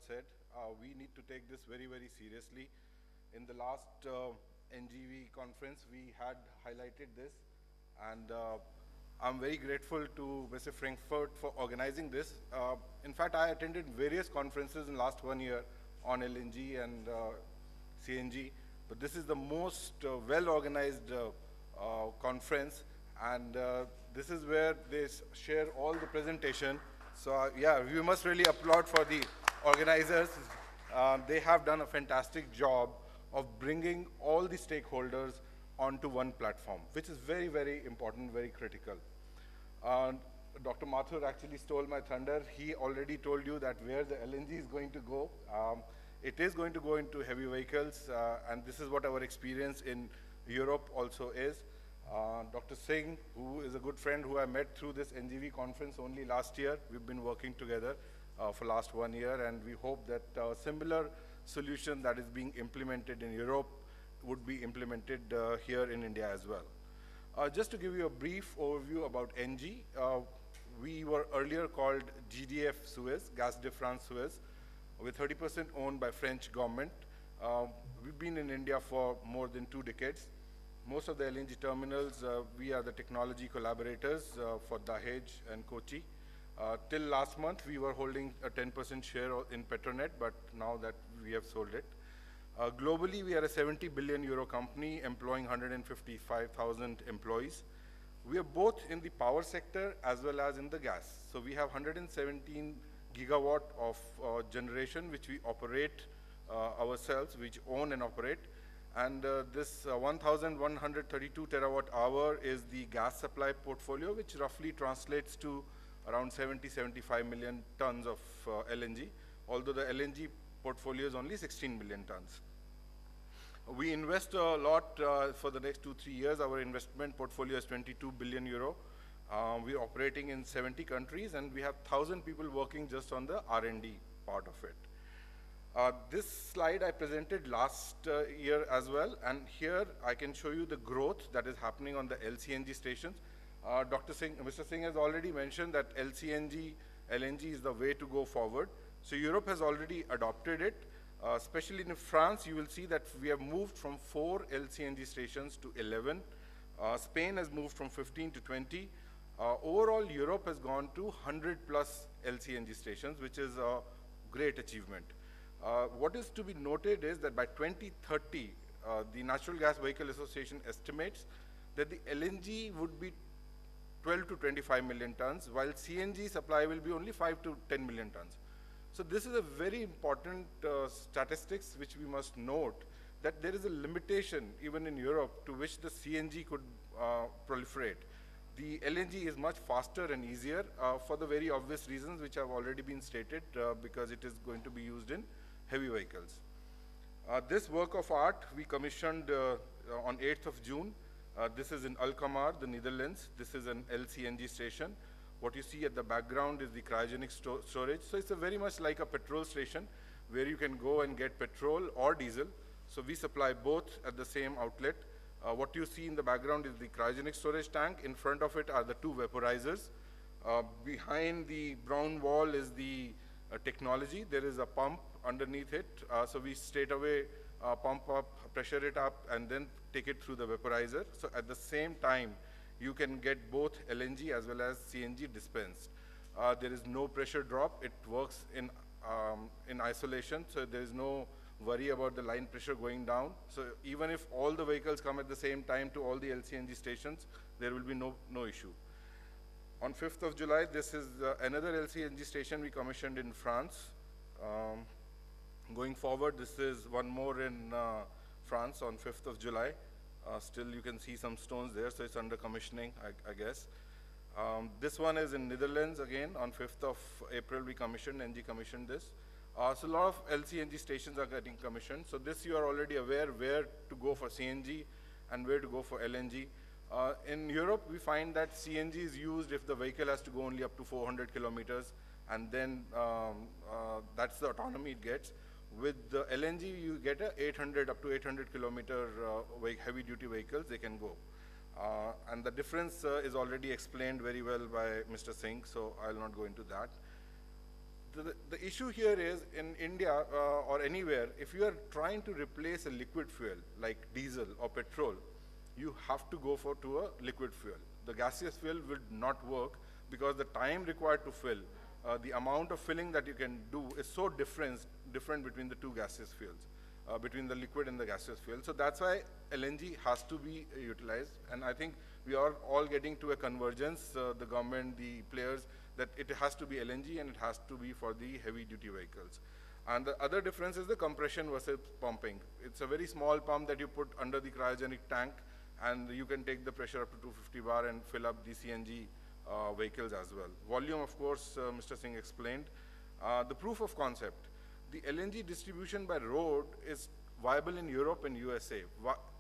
said. We need to take this very, very seriously. In the last NGV conference, we had highlighted this, and I'm very grateful to Mr. Frankfurt for organizing this. In fact, I attended various conferences in the last 1 year on LNG and CNG, but this is the most well-organized conference, and this is where they share all the presentation. So yeah, we must really applaud for the organizers. They have done a fantastic job of bringing all the stakeholders onto one platform, which is very, very important, very critical. Dr. Mathur actually stole my thunder. He already told you that where the LNG is going to go. It is going to go into heavy vehicles, and this is what our experience in Europe also is. Dr. Singh, who is a good friend who I met through this NGV conference only last year, we've been working together for last 1 year, and we hope that a similar solution that is being implemented in Europe would be implemented here in India as well. Just to give you a brief overview about Engie, we were earlier called GDF Suez, Gaz de France Suez, with 30% owned by French government. We've been in India for more than 2 decades. Most of the LNG terminals, we are the technology collaborators for Dahej and Kochi. Till last month, we were holding a 10% share in Petronet, but now that we have sold it. Globally, we are a 70 billion euro company employing 155,000 employees. We are both in the power sector as well as in the gas. So we have 117 gigawatt of generation which we operate ourselves, which own and operate. And this 1,132 terawatt hour is the gas supply portfolio, which roughly translates to around 75 million tons of LNG, although the LNG portfolio is only 16 million tons. We invest a lot for the next 2-3 years. Our investment portfolio is 22 billion euro. We're operating in 70 countries, and we have 1,000 people working just on the R&D part of it. This slide I presented last year as well, and here I can show you the growth that is happening on the LCNG stations. Mr. Singh has already mentioned that LNG is the way to go forward. So Europe has already adopted it. Especially in France, you will see that we have moved from 4 LCNG stations to 11. Spain has moved from 15 to 20. Overall, Europe has gone to 100 plus LCNG stations, which is a great achievement. What is to be noted is that by 2030, the Natural Gas Vehicle Association estimates that the LNG would be 12 to 25 million tons, while CNG supply will be only 5 to 10 million tons. So this is a very important statistics which we must note, that there is a limitation even in Europe to which the CNG could proliferate. The LNG is much faster and easier for the very obvious reasons which have already been stated, because it is going to be used in heavy vehicles. This work of art we commissioned on 8th of June. This is in Alkmaar, the Netherlands. This is an LCNG station. What you see at the background is the cryogenic storage. So it's a very much like a petrol station where you can go and get petrol or diesel. So we supply both at the same outlet. What you see in the background is the cryogenic storage tank. In front of it are the 2 vaporizers. Behind the brown wall is the technology. There is a pump underneath it. So we straight away pump up, pressure it up, and then take it through the vaporizer. So at the same time, you can get both LNG as well as CNG dispensed. There is no pressure drop. It works in isolation, so there is no worry about the line pressure going down. So even if all the vehicles come at the same time to all the LCNG stations, there will be no issue. On 5th of July, this is another LCNG station we commissioned in France. Going forward, this is one more in France on 5th of July. Still you can see some stones there, so it's under commissioning, I guess. This one is in Netherlands again. On 5th of April we commissioned, Engie commissioned this. So a lot of LCNG stations are getting commissioned. So this you are already aware where to go for CNG and where to go for LNG. In Europe, we find that CNG is used if the vehicle has to go only up to 400 kilometers, and then that's the autonomy it gets. With the LNG, you get a 800 up to 800 kilometer heavy duty vehicles, they can go. And the difference is already explained very well by Mr. Singh, so I'll not go into that. The issue here is in India or anywhere, if you are trying to replace a liquid fuel like diesel or petrol, you have to go to a liquid fuel. The gaseous fuel would not work because the time required to fill, the amount of filling that you can do is so different between the two gaseous fuels, between the liquid and the gaseous fuel. So that's why LNG has to be utilized, and I think we are all getting to a convergence, the government, the players, that it has to be LNG and it has to be for the heavy duty vehicles. And the other difference is the compression versus pumping. It's a very small pump that you put under the cryogenic tank, and you can take the pressure up to 250 bar and fill up the CNG vehicles as well. Volume, of course, Mr. Singh explained. The proof of concept. The LNG distribution by road is viable in Europe and USA,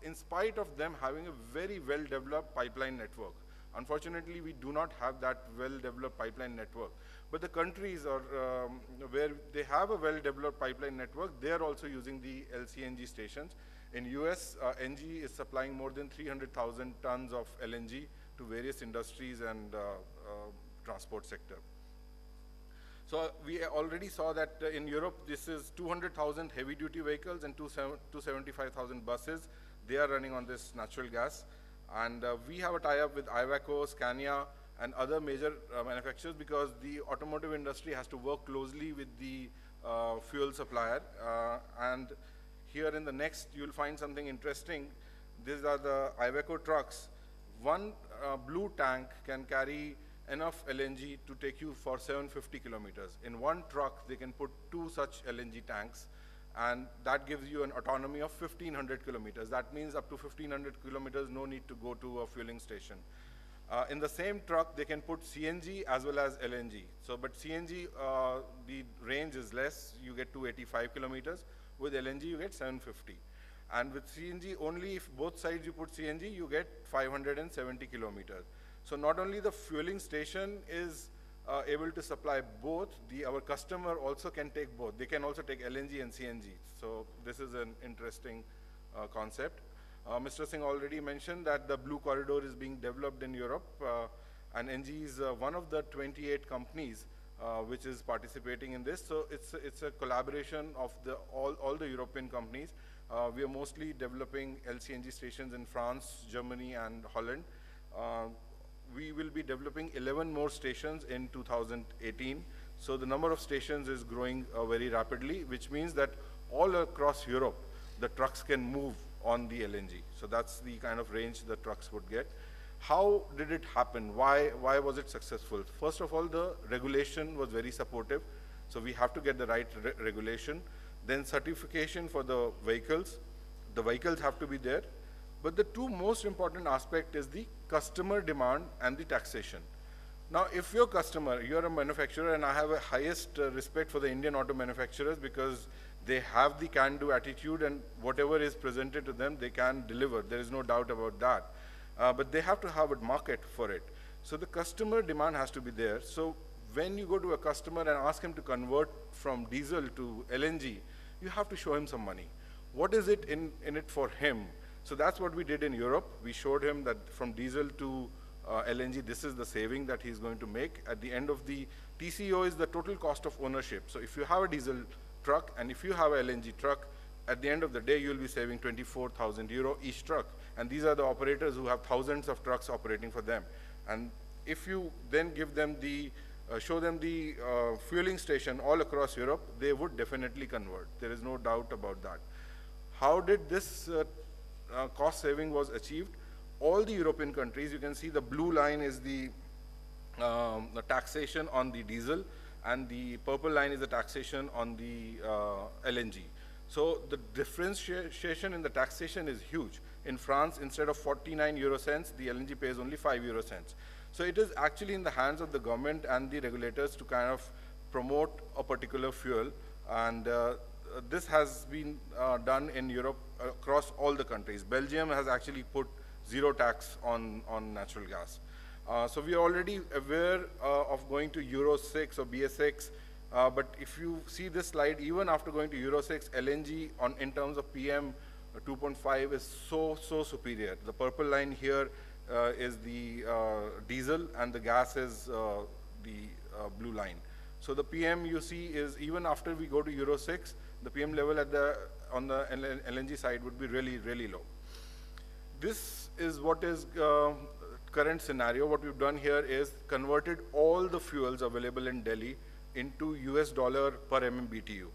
in spite of them having a very well-developed pipeline network. Unfortunately, we do not have that well-developed pipeline network. But the countries where they have a well-developed pipeline network, they are also using the LCNG stations. In US, Engie is supplying more than 300,000 tons of LNG to various industries and transport sector. So we already saw that in Europe, this is 200,000 heavy-duty vehicles and 275,000 buses. They are running on this natural gas. And we have a tie-up with Iveco, Scania, and other major manufacturers because the automotive industry has to work closely with the fuel supplier. And here in the next, you'll find something interesting. These are the Iveco trucks. One blue tank can carry enough LNG to take you for 750 kilometers. In one truck, they can put 2 such LNG tanks, and that gives you an autonomy of 1,500 kilometers. That means up to 1,500 kilometers, no need to go to a fueling station. In the same truck, they can put CNG as well as LNG. So, but CNG, the range is less. You get 285 kilometers. With LNG, you get 750. And with CNG, only if both sides you put CNG, you get 570 kilometers. So not only the fueling station is able to supply both, our customer also can take both. They can also take LNG and CNG. So this is an interesting concept. Mr. Singh already mentioned that the Blue Corridor is being developed in Europe, and Engie is one of the 28 companies which is participating in this. So it's a collaboration of all the European companies. We are mostly developing LCNG stations in France, Germany, and Holland. We will be developing 11 more stations in 2018. So the number of stations is growing very rapidly, which means that all across Europe, the trucks can move on the LNG. So that's the kind of range the trucks would get. How did it happen? Why was it successful? First of all, the regulation was very supportive. So we have to get the right regulation. Then certification for the vehicles. The vehicles have to be there. But the two most important aspect is the customer demand and the taxation. Now, if you're a customer, you're a manufacturer, and I have a highest respect for the Indian auto manufacturers because they have the can-do attitude, and whatever is presented to them, they can deliver. There is no doubt about that. But they have to have a market for it. So the customer demand has to be there. So when you go to a customer and ask him to convert from diesel to LNG, you have to show him some money. What is it in it for him? So that's what we did in Europe. We showed him that from diesel to LNG, this is the saving that he's going to make. At the end of the TCO is the total cost of ownership. So if you have a diesel truck and if you have a LNG truck, at the end of the day, you'll be saving 24,000 euro each truck. And these are the operators who have thousands of trucks operating for them. And if you then give them show them the fueling station all across Europe, they would definitely convert. There is no doubt about that. How did this cost saving was achieved? All the European countries, you can see the blue line is the taxation on the diesel, and the purple line is the taxation on the LNG. So the differentiation in the taxation is huge. In France, instead of 49 euro cents, the LNG pays only 5 euro cents. So it is actually in the hands of the government and the regulators to kind of promote a particular fuel, and this has been done in Europe across all the countries. Belgium has actually put zero tax on natural gas. So we are already aware of going to Euro 6 or BS6, but if you see this slide, even after going to Euro 6, LNG in terms of PM 2.5 is so superior. The purple line here is the diesel, and the gas is the blue line. So the PM you see is, even after we go to Euro 6, the PM level on the LNG side would be really, really low. This is what is current scenario. What we've done here is converted all the fuels available in Delhi into US dollar per MMBTU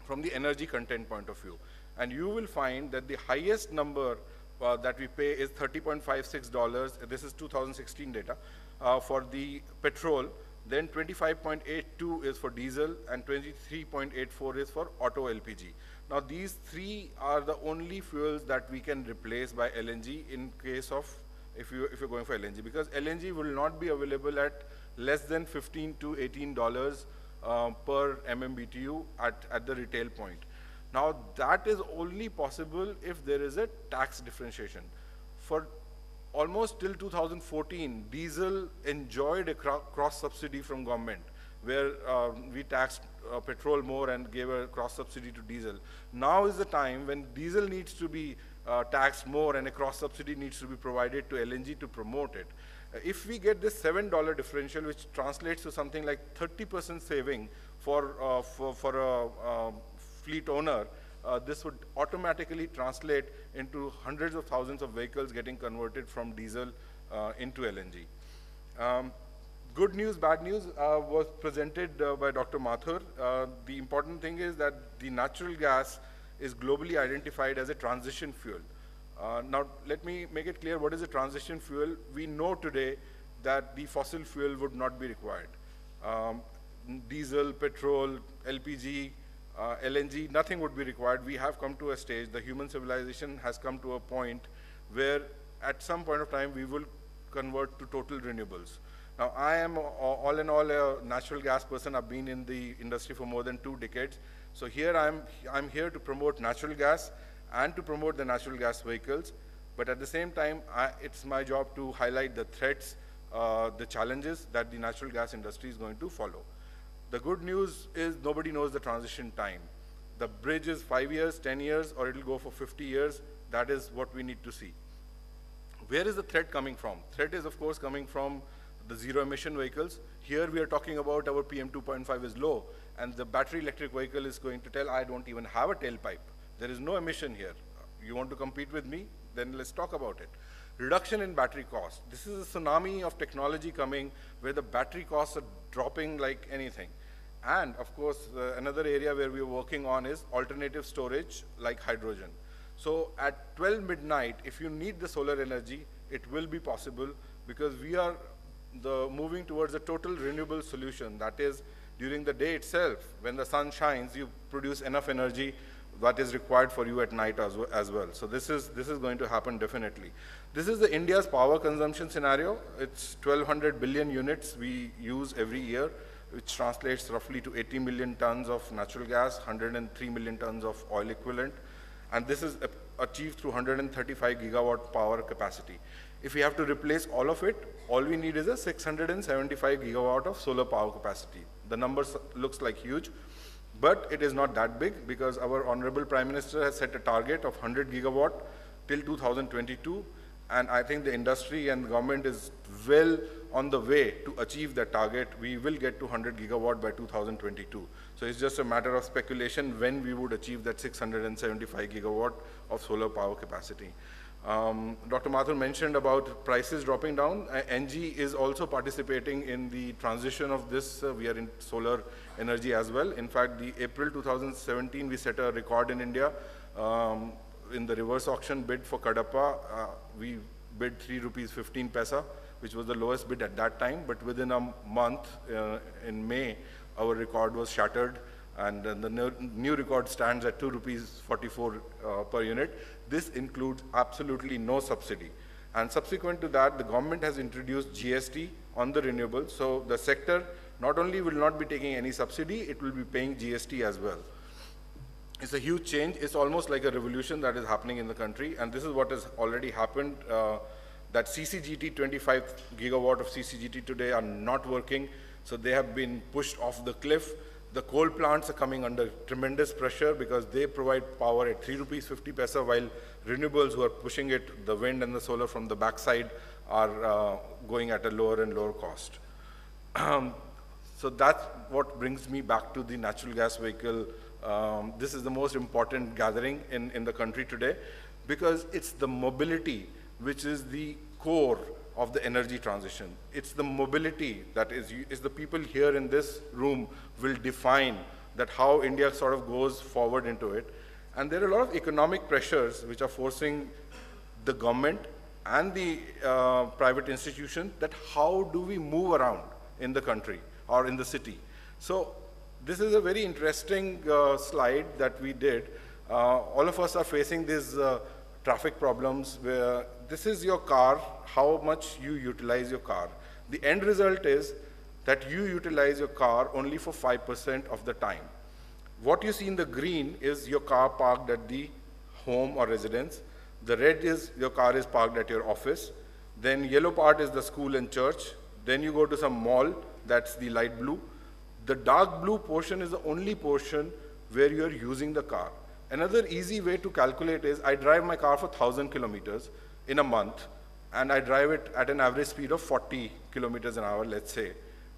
from the energy content point of view. And you will find that the highest number that we pay is $30.56. This is 2016 data for the petrol. Then 25.82 is for diesel, and 23.84 is for auto LPG. Now these three are the only fuels that we can replace by LNG in case of if you're going for LNG, because LNG will not be available at less than $15 to $18 per MMBTU at the retail point. Now that is only possible if there is a tax differentiation. For almost till 2014, diesel enjoyed a cross subsidy from government, where we taxed petrol more and gave a cross subsidy to diesel. Now is the time when diesel needs to be taxed more and a cross subsidy needs to be provided to LNG to promote it. If we get this $7 differential, which translates to something like 30% saving for a fleet owner, this would automatically translate into hundreds of thousands of vehicles getting converted from diesel into LNG. Good news, bad news was presented by Dr. Mathur. The important thing is that the natural gas is globally identified as a transition fuel. Now, let me make it clear what is a transition fuel. We know today that the fossil fuel would not be required. Diesel, petrol, LPG, LNG, nothing would be required. We have come to a stage, the human civilization has come to a point where at some point of time we will convert to total renewables. Now, I am all in all a natural gas person. I've been in the industry for more than 2 decades. So here I'm here to promote natural gas and to promote the natural gas vehicles. But at the same time, it's my job to highlight the threats, the challenges that the natural gas industry is going to follow. The good news is nobody knows the transition time. The bridge is 5 years, 10 years, or it'll go for 50 years. That is what we need to see. Where is the threat coming from? Threat is, of course, coming from the zero emission vehicles. Here we are talking about our PM 2.5 is low, and the battery electric vehicle is going to tell, I don't even have a tailpipe. There is no emission here. You want to compete with me? Then let's talk about it. Reduction in battery cost. This is a tsunami of technology coming where the battery costs are dropping like anything. And of course, another area where we're working on is alternative storage like hydrogen. So at 12 midnight, if you need the solar energy, it will be possible, because we are moving towards a total renewable solution. That is, during the day itself, when the sun shines, you produce enough energy that is required for you at night as well. So this is going to happen definitely. This is the India's power consumption scenario. It's 1,200 billion units we use every year, which translates roughly to 80 million tons of natural gas, 103 million tons of oil equivalent. And this is achieved through 135 gigawatt power capacity. If we have to replace all of it, all we need is a 675 gigawatt of solar power capacity. The numbers looks like huge, but it is not that big, because our Honorable Prime Minister has set a target of 100 gigawatt till 2022, and I think the industry and the government is well on the way to achieve that target. We will get to 100 gigawatt by 2022. So it's just a matter of speculation when we would achieve that 675 gigawatt of solar power capacity. Dr. Mathur mentioned about prices dropping down. Engie is also participating in the transition of this. We are in solar energy as well. In fact, the April 2017, we set a record in India. In the reverse auction bid for Kadapa, we bid 3 rupees 15 paisa, which was the lowest bid at that time. But within a month, in May, our record was shattered, and the new record stands at 2 rupees 44 per unit. This includes absolutely no subsidy. And subsequent to that, the government has introduced GST on the renewables. So the sector not only will not be taking any subsidy, it will be paying GST as well. It's a huge change. It's almost like a revolution that is happening in the country. And this is what has already happened, that CCGT, 25 gigawatt of CCGT today are not working. So they have been pushed off the cliff. The coal plants are coming under tremendous pressure because they provide power at 3 rupees 50 paisa, while renewables who are pushing it, the wind and the solar from the backside, are going at a lower and lower cost. So that's what brings me back to the natural gas vehicle. This is the most important gathering in the country today, because it's the mobility which is the core of the energy transition. It's the mobility that is the people here in this room will define that how India sort of goes forward into it. And there are a lot of economic pressures which are forcing the government and the private institution that how do we move around in the country or in the city. So this is a very interesting slide that we did. All of us are facing these traffic problems where this is your car, how much you utilize your car. The end result is that you utilize your car only for 5% of the time. What you see in the green is your car parked at the home or residence. The red is your car is parked at your office. Then yellow part is the school and church. Then you go to some mall, that's the light blue. The dark blue portion is the only portion where you're using the car. Another easy way to calculate is I drive my car for 1,000 kilometers in a month, and I drive it at an average speed of 40 kilometers an hour, let's say.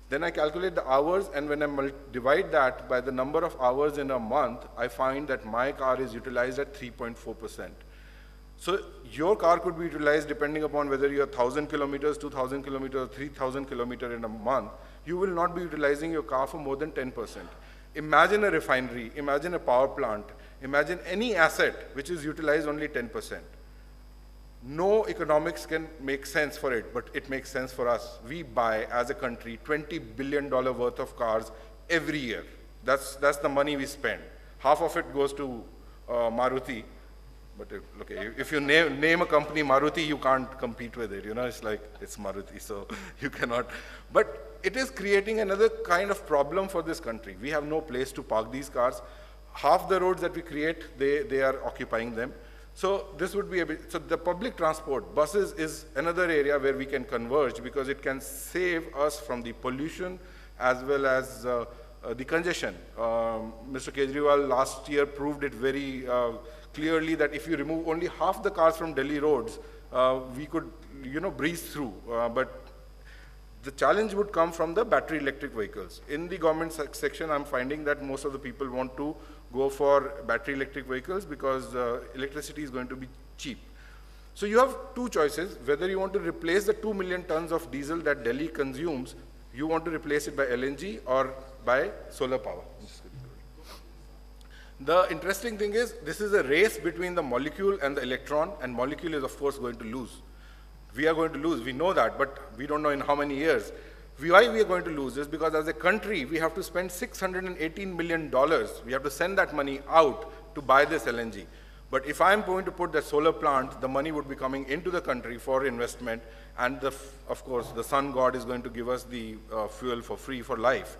Then I calculate the hours, and when I divide that by the number of hours in a month, I find that my car is utilized at 3.4%. So your car could be utilized depending upon whether you're 1,000 kilometers, 2,000 kilometers, 3,000 kilometers in a month. You will not be utilizing your car for more than 10%. Imagine a refinery, imagine a power plant, imagine any asset which is utilized only 10%. No economics can make sense for it, but it makes sense for us. We buy, as a country, $20 billion worth of cars every year. That's the money we spend. Half of it goes to Maruti. But if you name a company Maruti, you can't compete with it. You know, it's like, it's Maruti, so you cannot. But it is creating another kind of problem for this country. We have no place to park these cars. Half the roads that we create, they are occupying them. So this would be a bit, so the public transport, buses is another area where we can converge, because it can save us from the pollution as well as the congestion. Mr. Kejriwal last year proved it very clearly that if you remove only half the cars from Delhi roads, we could, breeze through. But the challenge would come from the battery electric vehicles. In the government section, I'm finding that most of the people want to go for battery electric vehicles because electricity is going to be cheap. So you have two choices, whether you want to replace the 2 million tons of diesel that Delhi consumes, you want to replace it by LNG or by solar power. The interesting thing is, this is a race between the molecule and the electron, and molecule is of course going to lose. We are going to lose, we know that, but we don't know in how many years. Why we are going to lose is because as a country, we have to spend $618 million. We have to send that money out to buy this LNG. But if I'm going to put the solar plant, the money would be coming into the country for investment, and of course, the sun god is going to give us the fuel for free for life.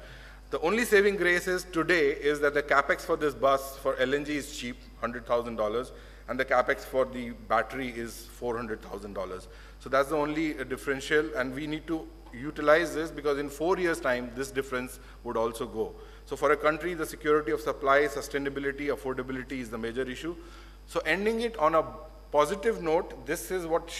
The only saving grace is today is that the capex for this bus for LNG is cheap, $100,000, and the capex for the battery is $400,000. So that's the only differential, and we need to utilize this, because in 4 years' time, this difference would also go. So for a country, the security of supply, sustainability, affordability is the major issue. So ending it on a positive note, this is what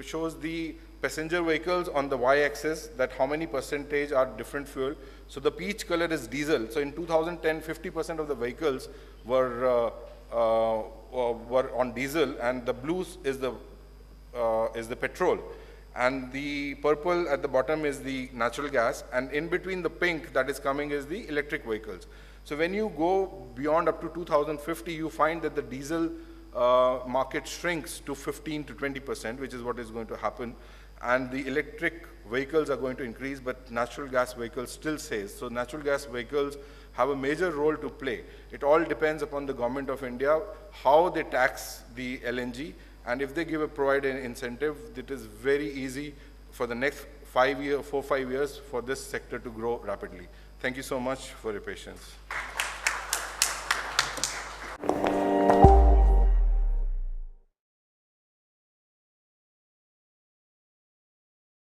shows the passenger vehicles on the y-axis, that how many percentage are different fuel. So the peach color is diesel. So in 2010, 50% of the vehicles were on diesel, and the blues is the petrol. And the purple at the bottom is the natural gas, and in between the pink that is coming is the electric vehicles. So when you go beyond up to 2050, you find that the diesel market shrinks to 15 to 20%, which is what is going to happen. And the electric vehicles are going to increase, but natural gas vehicles still stays. So natural gas vehicles have a major role to play. It all depends upon the government of India, how they tax the LNG. And if they provide an incentive, it is very easy for the next 4 or 5 years for this sector to grow rapidly. Thank you so much for your patience.